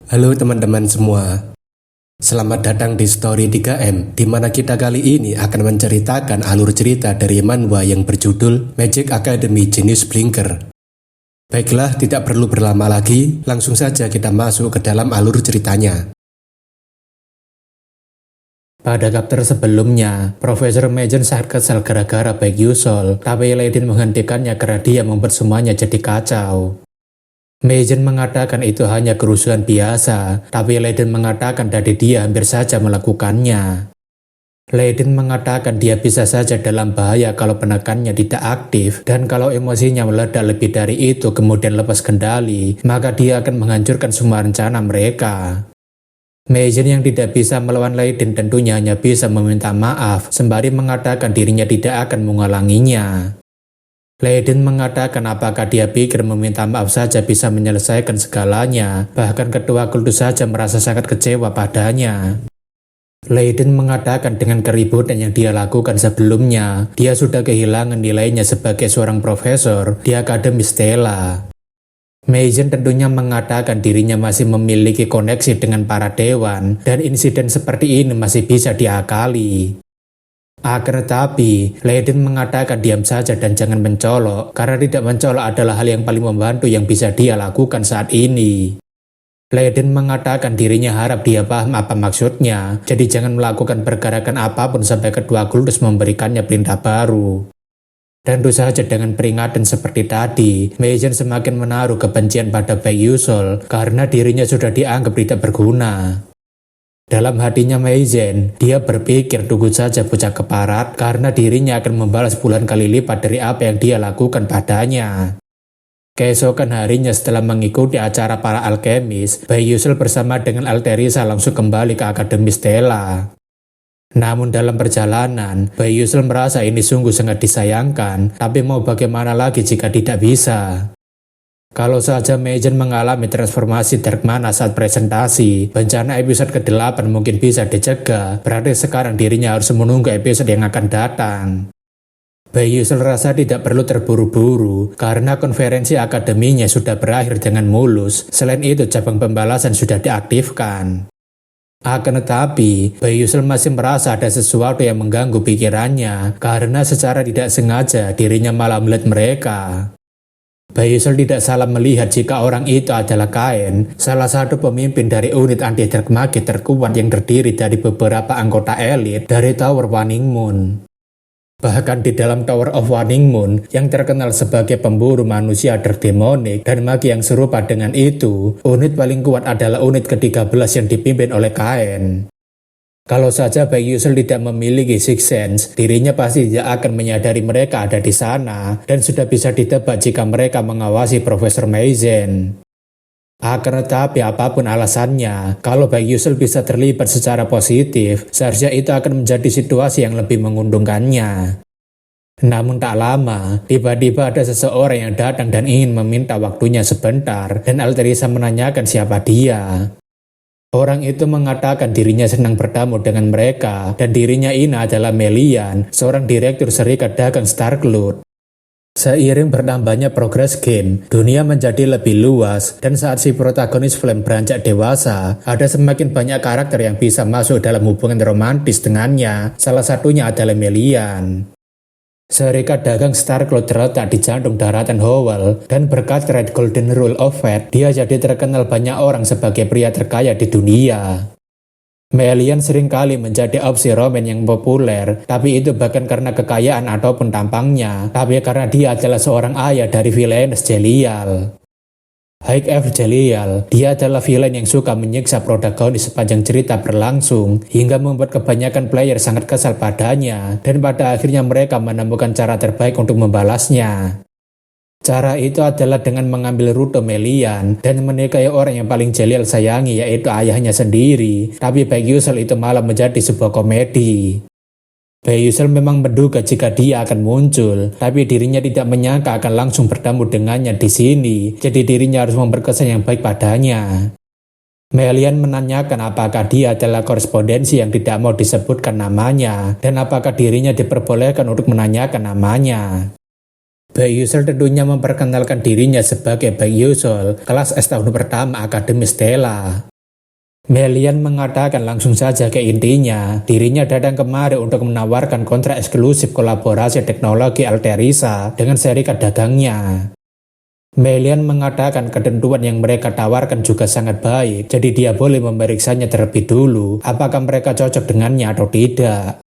Halo teman-teman semua, selamat datang di Story 3M, di mana kita kali ini akan menceritakan alur cerita dari manhwa yang berjudul Magic Academy Genius Blinker. Baiklah, tidak perlu berlama lagi, langsung saja kita masuk ke dalam alur ceritanya. Pada chapter sebelumnya, Profesor Mason sangat kesal gara-gara Baek Yusol, tapi Leiden menghentikannya karena dia membuat semuanya jadi kacau. Mason mengatakan itu hanya kerusuhan biasa, tapi Leiden mengatakan tadi dia hampir saja melakukannya. Leiden mengatakan dia bisa saja dalam bahaya kalau penekannya tidak aktif, dan kalau emosinya meledak lebih dari itu kemudian lepas kendali, maka dia akan menghancurkan semua rencana mereka. Mason yang tidak bisa melawan Leiden tentunya hanya bisa meminta maaf, sembari mengatakan dirinya tidak akan mengulanginya. Leiden mengatakan apakah dia pikir meminta maaf saja bisa menyelesaikan segalanya, bahkan ketua kultus saja merasa sangat kecewa padanya. Leiden mengatakan dengan keributan yang dia lakukan sebelumnya, dia sudah kehilangan nilainya sebagai seorang profesor di Akademi Stella. Mason tentunya mengatakan dirinya masih memiliki koneksi dengan para dewan, dan insiden seperti ini masih bisa diakali. Akan tetapi, Leiden mengatakan diam saja dan jangan mencolok, karena tidak mencolok adalah hal yang paling membantu yang bisa dia lakukan saat ini. Leiden mengatakan dirinya harap dia paham apa maksudnya, jadi jangan melakukan pergerakan apapun sampai ketua kultus memberikannya perintah baru. Tentu saja dengan peringatan seperti tadi, Mason semakin menaruh kebencian pada Baek Yusol karena dirinya sudah dianggap tidak berguna. Dalam hatinya Mason, dia berpikir tunggu saja bocah keparat karena dirinya akan membalas puluhan kali lipat dari apa yang dia lakukan padanya. Keesokan harinya setelah mengikuti acara para alkemis, Baek Yusol bersama dengan Alterisa langsung kembali ke Akademi Stella. Namun dalam perjalanan, Baek Yusol merasa ini sungguh sangat disayangkan, tapi mau bagaimana lagi jika tidak bisa. Kalau saja Mason mengalami transformasi Dark Mana saat presentasi, bencana episode ke-8 mungkin bisa dicegah, berarti sekarang dirinya harus menunggu episode yang akan datang. Baek Yusol rasa tidak perlu terburu-buru, karena konferensi akademinya sudah berakhir dengan mulus, selain itu cabang pembalasan sudah diaktifkan. Akan tetapi, Baek Yusol masih merasa ada sesuatu yang mengganggu pikirannya, karena secara tidak sengaja dirinya malah melihat mereka. Baek Yusol tidak salah melihat jika orang itu adalah Kain, salah satu pemimpin dari unit anti-dark magic terkuat yang terdiri dari beberapa anggota elit dari Tower Waning Moon. Bahkan di dalam Tower of Waning Moon yang terkenal sebagai pemburu manusia terdemonik dan magi yang serupa dengan itu, unit paling kuat adalah unit ke-13 yang dipimpin oleh Kain. Kalau saja Baek Yusol tidak memiliki Sixth Sense, dirinya pasti tidak akan menyadari mereka ada di sana, dan sudah bisa ditebak jika mereka mengawasi Profesor Mason. Akan tetapi apapun alasannya, kalau Baek Yusol bisa terlibat secara positif, seharusnya itu akan menjadi situasi yang lebih menguntungkannya. Namun tak lama, tiba-tiba ada seseorang yang datang dan ingin meminta waktunya sebentar, dan Alterisa menanyakan siapa dia. Orang itu mengatakan dirinya senang bertemu dengan mereka dan dirinya ini adalah Melian, seorang direktur serikat dagang Starcloud. Seiring bertambahnya progres game, dunia menjadi lebih luas dan saat si protagonis film beranjak dewasa, ada semakin banyak karakter yang bisa masuk dalam hubungan romantis dengannya, salah satunya adalah Melian. Serikat dagang Starcloud terletak di jantung daratan Howell, dan berkat Red Golden Rule of Fate, dia jadi terkenal banyak orang sebagai pria terkaya di dunia. Melian seringkali menjadi opsi roman yang populer, tapi itu bukan karena kekayaan ataupun tampangnya, tapi karena dia adalah seorang ayah dari villainess Jelial. High F. Jelial, dia adalah villain yang suka menyiksa protagonis sepanjang cerita berlangsung, hingga membuat kebanyakan player sangat kesal padanya, dan pada akhirnya mereka menemukan cara terbaik untuk membalasnya. Cara itu adalah dengan mengambil rute Melian dan menikahi orang yang paling Jelial sayangi, yaitu ayahnya sendiri, tapi Baek Yusol itu malah menjadi sebuah komedi. Baek Yusol memang menduga jika dia akan muncul, tapi dirinya tidak menyangka akan langsung bertemu dengannya di sini, jadi dirinya harus memperkesan yang baik padanya. Melian menanyakan apakah dia adalah korespondensi yang tidak mau disebutkan namanya, dan apakah dirinya diperbolehkan untuk menanyakan namanya. Baek Yusol tentunya memperkenalkan dirinya sebagai Baek Yusol, kelas S tahun pertama Akademi Stella. Melian mengatakan langsung saja ke intinya, dirinya datang kemari untuk menawarkan kontrak eksklusif kolaborasi teknologi Alterisa dengan serikat dagangnya. Melian mengatakan ketentuan yang mereka tawarkan juga sangat baik, jadi dia boleh memeriksanya terlebih dulu apakah mereka cocok dengannya atau tidak.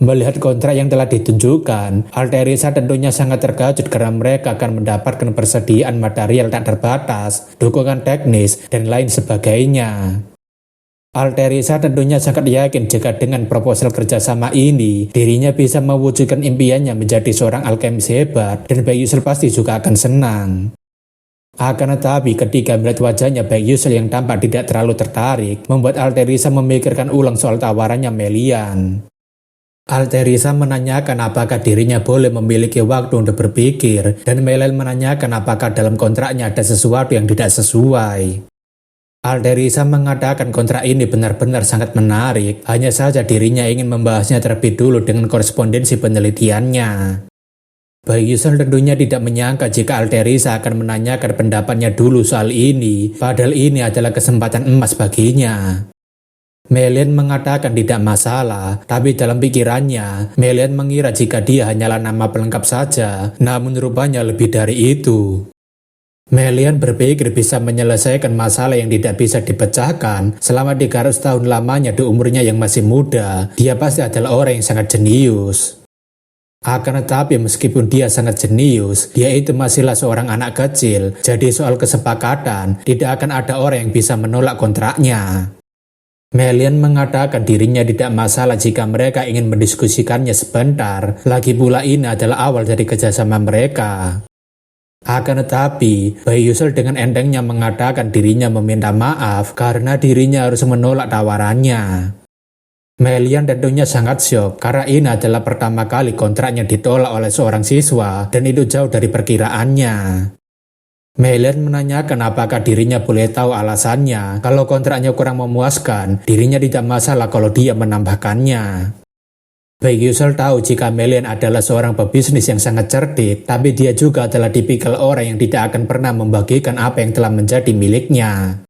Melihat kontrak yang telah ditunjukkan, Alterisa tentunya sangat terkejut karena mereka akan mendapatkan persediaan material tak terbatas, dukungan teknis, dan lain sebagainya. Alterisa tentunya sangat yakin jika dengan proposal kerjasama ini, dirinya bisa mewujudkan impiannya menjadi seorang alkemis hebat dan Baek Yusul pasti juga akan senang. Akan tetapi ketika melihat wajahnya Baek Yusul yang tampak tidak terlalu tertarik, membuat Alterisa memikirkan ulang soal tawarannya Melian. Alterisa menanyakan apakah dirinya boleh memiliki waktu untuk berpikir, dan Melian menanyakan apakah dalam kontraknya ada sesuatu yang tidak sesuai. Alterisa mengatakan kontrak ini benar-benar sangat menarik, hanya saja dirinya ingin membahasnya terlebih dulu dengan korespondensi penelitiannya. Baek Yusul tentunya tidak menyangka jika Alterisa akan menanyakan pendapatnya dulu soal ini, padahal ini adalah kesempatan emas baginya. Melian mengatakan tidak masalah, tapi dalam pikirannya, Melian mengira jika dia hanyalah nama pelengkap saja, namun rupanya lebih dari itu. Melian berpikir bisa menyelesaikan masalah yang tidak bisa dipecahkan selama 300 tahun lamanya di umurnya yang masih muda. Dia pasti adalah orang yang sangat jenius. Akan tetapi meskipun dia sangat jenius, dia itu masihlah seorang anak kecil. Jadi soal kesepakatan, tidak akan ada orang yang bisa menolak kontraknya. Melian mengatakan dirinya tidak masalah jika mereka ingin mendiskusikannya sebentar. Lagi pula ini adalah awal dari kerjasama mereka. Akan tetapi, Baek Yusul dengan entengnya mengatakan dirinya meminta maaf karena dirinya harus menolak tawarannya. Melian tentunya sangat syok karena ini adalah pertama kali kontraknya ditolak oleh seorang siswa dan itu jauh dari perkiraannya. Melian menanyakan apakah dirinya boleh tahu alasannya. Kalau kontraknya kurang memuaskan, dirinya tidak masalah kalau dia menambahkannya. Baek Yusul tahu jika Melian adalah seorang pebisnis yang sangat cerdik, tapi dia juga adalah tipikal orang yang tidak akan pernah membagikan apa yang telah menjadi miliknya.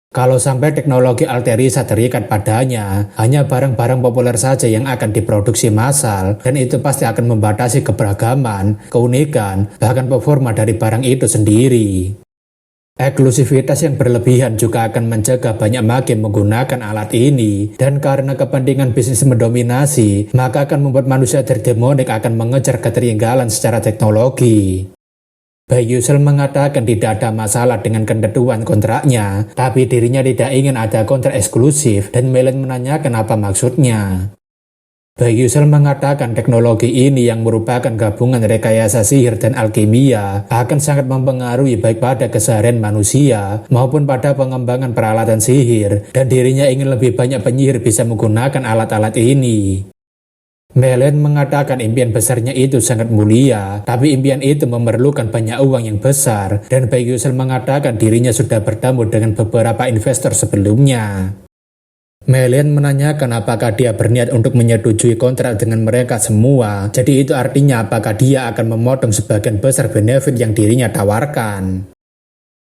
Kalau sampai teknologi Alterisa terikat padanya, hanya barang-barang populer saja yang akan diproduksi massal, dan itu pasti akan membatasi keberagaman, keunikan, bahkan performa dari barang itu sendiri. Eksklusivitas yang berlebihan juga akan mencegah banyak makin menggunakan alat ini, dan karena kepentingan bisnis mendominasi, maka akan membuat manusia terdemonik akan mengejar ketertinggalan secara teknologi. Baek Yusul mengatakan tidak ada masalah dengan ketentuan kontraknya, tapi dirinya tidak ingin ada kontrak eksklusif dan Melian menanyakan apa maksudnya. Baek Yusul mengatakan teknologi ini yang merupakan gabungan rekayasa sihir dan alkimia akan sangat mempengaruhi baik pada keseharian manusia maupun pada pengembangan peralatan sihir dan dirinya ingin lebih banyak penyihir bisa menggunakan alat-alat ini. Melian mengatakan impian besarnya itu sangat mulia, tapi impian itu memerlukan banyak uang yang besar dan Baek Yusul mengatakan dirinya sudah bertemu dengan beberapa investor sebelumnya. Melian menanyakan apakah dia berniat untuk menyetujui kontrak dengan mereka semua, jadi itu artinya apakah dia akan memotong sebagian besar benefit yang dirinya tawarkan.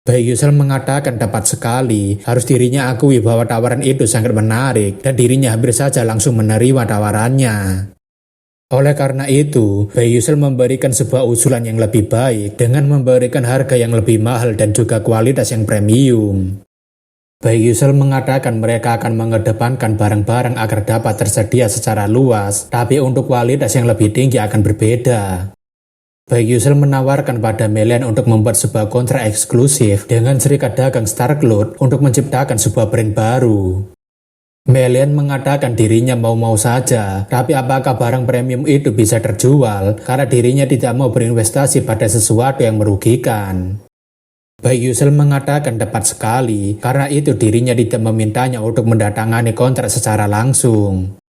Baek Yusul mengatakan tepat sekali, harus dirinya akui bahwa tawaran itu sangat menarik dan dirinya hampir saja langsung menerima tawarannya. Oleh karena itu, Baek Yusul memberikan sebuah usulan yang lebih baik dengan memberikan harga yang lebih mahal dan juga kualitas yang premium. Baek Yusul mengatakan mereka akan mengedepankan barang-barang agar dapat tersedia secara luas, tapi untuk kualitas yang lebih tinggi akan berbeda. Baek Yusul menawarkan pada Melian untuk membuat sebuah kontrak eksklusif dengan serikat dagang Starcloud untuk menciptakan sebuah brand baru. Melian mengatakan dirinya mau-mau saja, tapi apakah barang premium itu bisa terjual karena dirinya tidak mau berinvestasi pada sesuatu yang merugikan. Baek Yusul mengatakan tepat sekali, karena itu dirinya tidak memintanya untuk mendatangani kontrak secara langsung.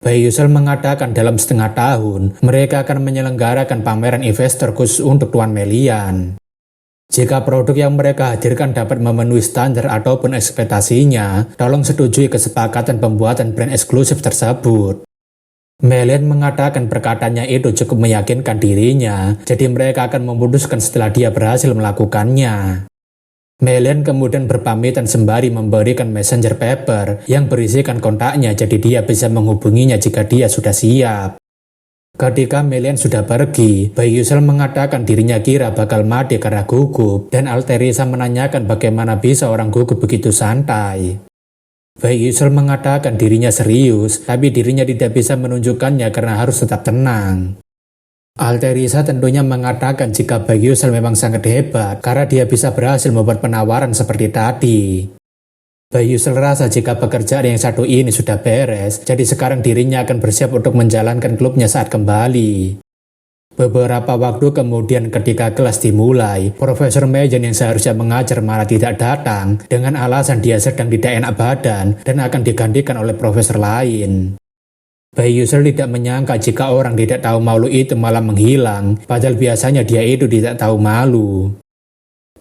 Baek Yusul mengatakan dalam setengah tahun, mereka akan menyelenggarakan pameran investor khusus untuk Tuan Melian. Jika produk yang mereka hadirkan dapat memenuhi standar ataupun ekspektasinya, tolong setujui kesepakatan pembuatan brand eksklusif tersebut. Melian mengatakan perkataannya itu cukup meyakinkan dirinya, jadi mereka akan memutuskan setelah dia berhasil melakukannya. Melian kemudian berpamitan sembari memberikan messenger paper yang berisikan kontaknya jadi dia bisa menghubunginya jika dia sudah siap. Ketika Melian sudah pergi, Baek Yuseol mengatakan dirinya kira bakal mati karena gugup dan Alterisa menanyakan bagaimana bisa orang gugup begitu santai. Baek Yuseol mengatakan dirinya serius, tapi dirinya tidak bisa menunjukkannya karena harus tetap tenang. Alterisa tentunya mengatakan jika Baek Yuseol memang sangat hebat karena dia bisa berhasil membuat penawaran seperti tadi. Baek Yuseol rasa jika pekerjaan yang satu ini sudah beres, jadi sekarang dirinya akan bersiap untuk menjalankan klubnya saat kembali. Beberapa waktu kemudian ketika kelas dimulai, Profesor Mason yang seharusnya mengajar malah tidak datang dengan alasan dia sedang tidak enak badan dan akan digantikan oleh profesor lain. Baek Yuseol tidak menyangka jika orang tidak tahu malu itu malah menghilang, padahal biasanya dia itu tidak tahu malu.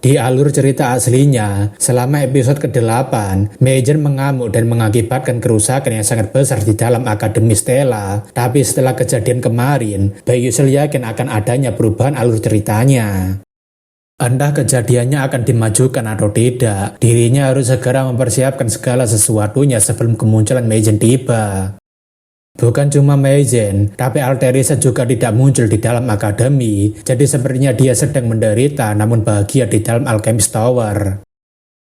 Di alur cerita aslinya, selama episode ke-8, Mason mengamuk dan mengakibatkan kerusakan yang sangat besar di dalam Akademi Stella. Tapi setelah kejadian kemarin, Baek Yuseol yakin akan adanya perubahan alur ceritanya. Entah kejadiannya akan dimajukan atau tidak, dirinya harus segera mempersiapkan segala sesuatunya sebelum kemunculan Mason tiba. Bukan cuma Mason, tapi Alterisa juga tidak muncul di dalam akademi, jadi sepertinya dia sedang menderita namun bahagia di dalam Alchemist Tower.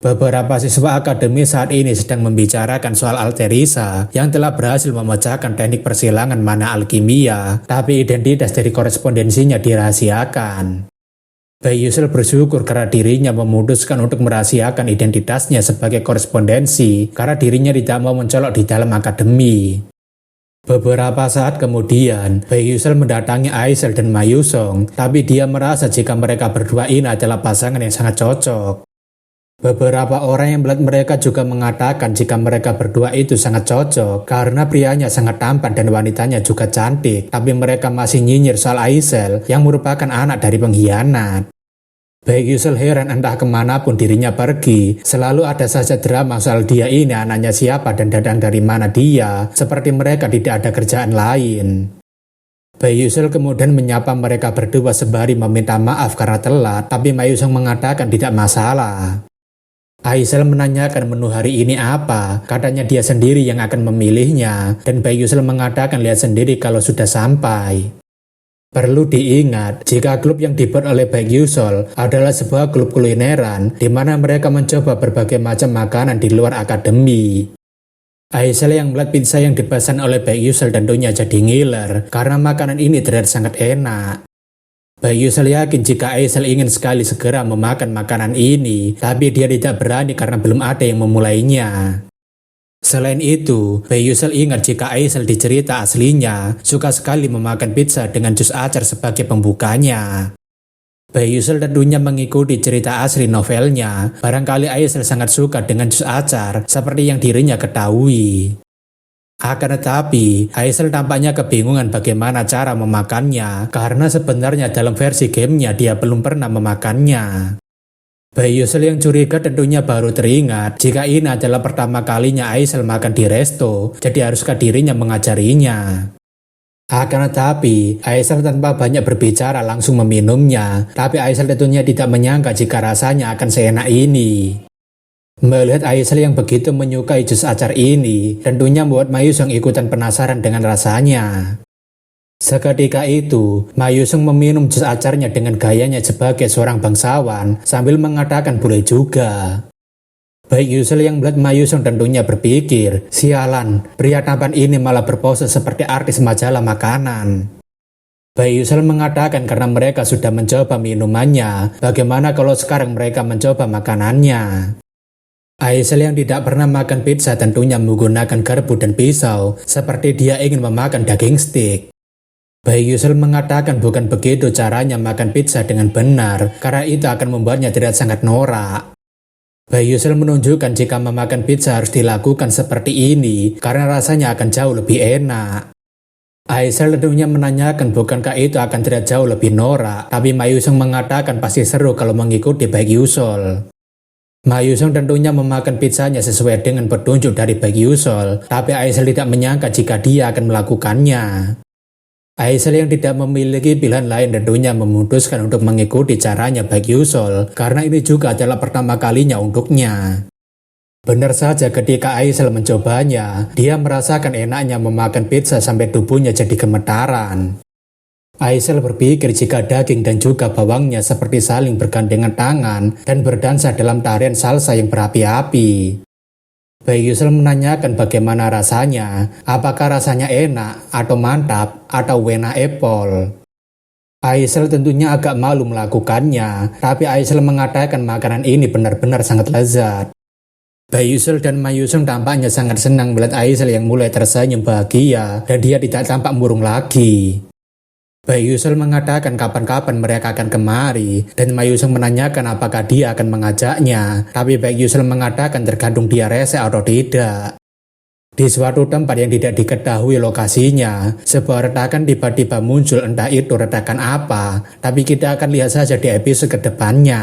Beberapa siswa akademi saat ini sedang membicarakan soal Alterisa yang telah berhasil memecahkan teknik persilangan mana alkimia, tapi identitas dari korespondensinya dirahasiakan. Baek Yuseol bersyukur karena dirinya memutuskan untuk merahasiakan identitasnya sebagai korespondensi karena dirinya tidak mau mencolok di dalam akademi. Beberapa saat kemudian, Baek Yuseol mendatangi Aisel dan Ma Yusong, tapi dia merasa jika mereka berdua ini adalah pasangan yang sangat cocok. Beberapa orang yang melihat mereka juga mengatakan jika mereka berdua itu sangat cocok karena prianya sangat tampan dan wanitanya juga cantik, tapi mereka masih nyinyir soal Aisel yang merupakan anak dari pengkhianat. Baek Yuseol heran entah kemanapun dirinya pergi, selalu ada saja drama soal dia ini anaknya siapa dan datang dari mana dia, seperti mereka tidak ada kerjaan lain. Baek Yuseol kemudian menyapa mereka berdua sembari meminta maaf karena telat, tapi Ma Yusong mengatakan tidak masalah. Aisel menanyakan menu hari ini apa, katanya dia sendiri yang akan memilihnya, dan Baek Yuseol mengatakan lihat sendiri kalau sudah sampai. Perlu diingat, jika klub yang dibuat oleh Baek Yuseol adalah sebuah klub kulineran di mana mereka mencoba berbagai macam makanan di luar akademi. Aisel yang melihat pizza yang dipesan oleh Baek Yuseol tentunya jadi ngiler karena makanan ini terlihat sangat enak. Baek Yuseol yakin jika Aisel ingin sekali segera memakan makanan ini, tapi dia tidak berani karena belum ada yang memulainya. Selain itu, Baek Yuseol ingat jika Aisel di cerita aslinya suka sekali memakan pizza dengan jus acar sebagai pembukanya. Baek Yuseol tentunya mengikuti cerita asli novelnya, barangkali Aisel sangat suka dengan jus acar seperti yang dirinya ketahui. Akan tetapi, Aisel tampaknya kebingungan bagaimana cara memakannya karena sebenarnya dalam versi gamenya dia belum pernah memakannya. Baek Yuseol yang curiga tentunya baru teringat jika ini adalah pertama kalinya Aisel makan di resto, jadi haruskah dirinya mengajarinya. Akan tetapi, Aisel tanpa banyak berbicara langsung meminumnya, tapi Aisel tentunya tidak menyangka jika rasanya akan seenak ini. Melihat Aisel yang begitu menyukai jus acar ini, tentunya membuat Ma Yusong ikutan penasaran dengan rasanya. Seketika itu, Ma Yusong meminum jus acarnya dengan gayanya sebagai seorang bangsawan sambil mengatakan boleh juga. Baek Yuseol yang melihat Ma Yusong tentunya berpikir, sialan, pria tampan ini malah berpose seperti artis majalah makanan. Baek Yuseol mengatakan karena mereka sudah mencoba minumannya, bagaimana kalau sekarang mereka mencoba makanannya. Aisel yang tidak pernah makan pizza tentunya menggunakan garpu dan pisau, seperti dia ingin memakan daging steak. Baek Yuseol mengatakan bukan begitu caranya makan pizza dengan benar, karena itu akan membuatnya terlihat sangat norak. Baek Yuseol menunjukkan jika memakan pizza harus dilakukan seperti ini, karena rasanya akan jauh lebih enak. Aisel tentunya menanyakan bukankah itu akan terlihat jauh lebih norak, tapi Ma Yusong mengatakan pasti seru kalau mengikuti Baek Yuseol. Ma Yusong tentunya memakan pizzanya sesuai dengan petunjuk dari Baek Yuseol, tapi Aisel tidak menyangka jika dia akan melakukannya. Aisel yang tidak memiliki pilihan lain tentunya memutuskan untuk mengikuti caranya Baek Yusol karena ini juga adalah pertama kalinya untuknya. Benar saja ketika Aisel mencobanya, dia merasakan enaknya memakan pizza sampai tubuhnya jadi gemetaran. Aisel berpikir jika daging dan juga bawangnya seperti saling bergandengan tangan dan berdansa dalam tarian salsa yang berapi-api. Baek Yusol menanyakan bagaimana rasanya, apakah rasanya enak, atau mantap, atau wena epol. Aisel tentunya agak malu melakukannya, tapi Aisel mengatakan makanan ini benar-benar sangat lezat. Baek Yusol dan Ma Yusung tampaknya sangat senang melihat Aisel yang mulai tersenyum bahagia dan dia tidak tampak murung lagi. Baek Yusol mengatakan kapan-kapan mereka akan kemari dan Ma Yusung menanyakan apakah dia akan mengajaknya, tapi Baek Yusol mengatakan tergantung dia rese atau tidak. Di suatu tempat yang tidak diketahui lokasinya, sebuah retakan tiba-tiba muncul, entah itu retakan apa, tapi kita akan lihat saja di episode kedepannya.